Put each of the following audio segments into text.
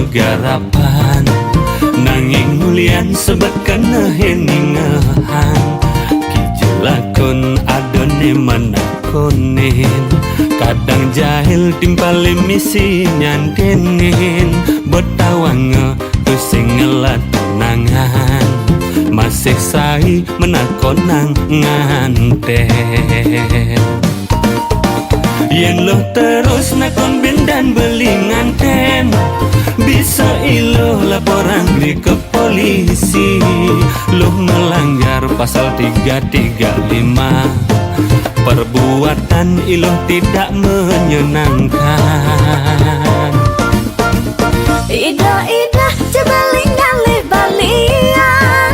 megarapan nanging mulian sebab kena heningahan kijelakon adone manakonin kadang jahil timpali misi nyandenin betawang pusing ngelat nangan masih sai menakon nganten yen lo terus nakon bindan beli nganten bisa ilo laporan di ke polisi lo melanggar pasal 335 perbuatan ilo tidak menyenangkan Ida cebeling ngalih balian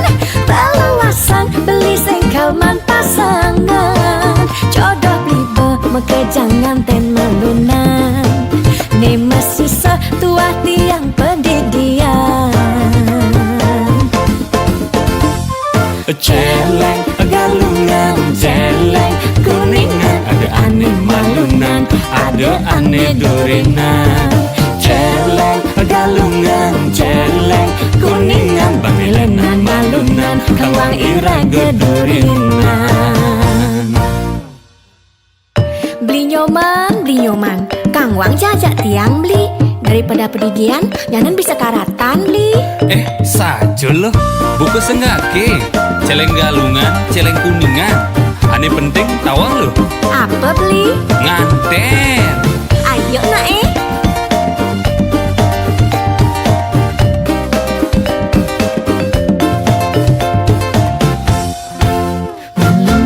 Peluasan beli sengkalman pasangan Jodoh libe mekejangan ten melunan Ni masih setua tiang pendidian Celeng galungan celeng kuningan ada aneh malunan ada aneh durinan celeng galungan celeng kuningan bamilenan malunan kawang ira gedurinan Beli nyoman Kang Wang jajak tiang beli daripada pedidian nyanan bisa karatan beli saja loh buku sengake celeng galungan celeng kuningan aneh penting tawang loh apa beli nganten ayo nak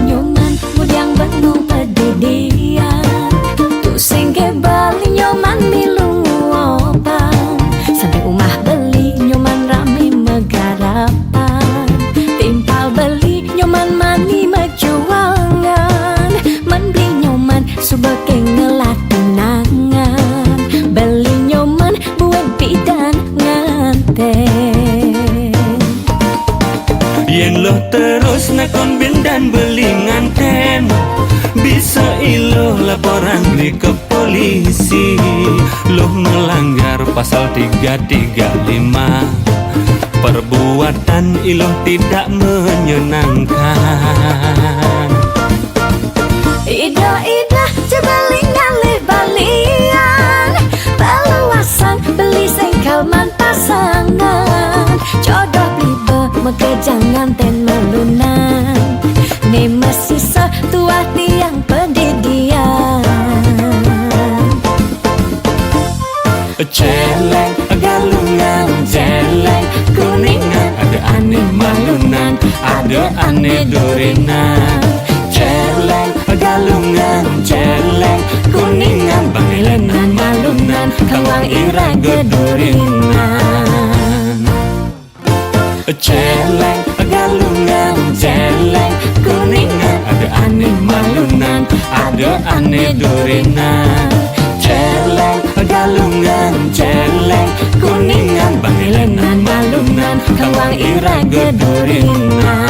nyoman mudiang benung pedidian tu singke bali nyoman milung opan sampai umah beli nyoman rame megarapan timpal beli nyoman mani mejuangan membeli nyoman subeke ngelatunangan beli nyoman buat bidan nganten yen lo terus nakon bindan beli nganten bisa ilo laporan di ke polisi lo melanggar pasal 335 perbuatan ilo tidak menyenangkan Ida cebeling ngalih balian Peluasan beli sengkalman pasangan Jodoh libe mekejangan ten melunan Ni masih setua tiang pendidian celeng galungan celeng kuningan ada aneh malunan ada aneh durinan celeng galungan celeng kuningan bamilenan malunan kawang ira gedurinan celeng galungan celeng kuningan ada aneh malunan ada aneh durinan celeng galungan celeng kuningan bamilenan malunan kawang ira gedurinan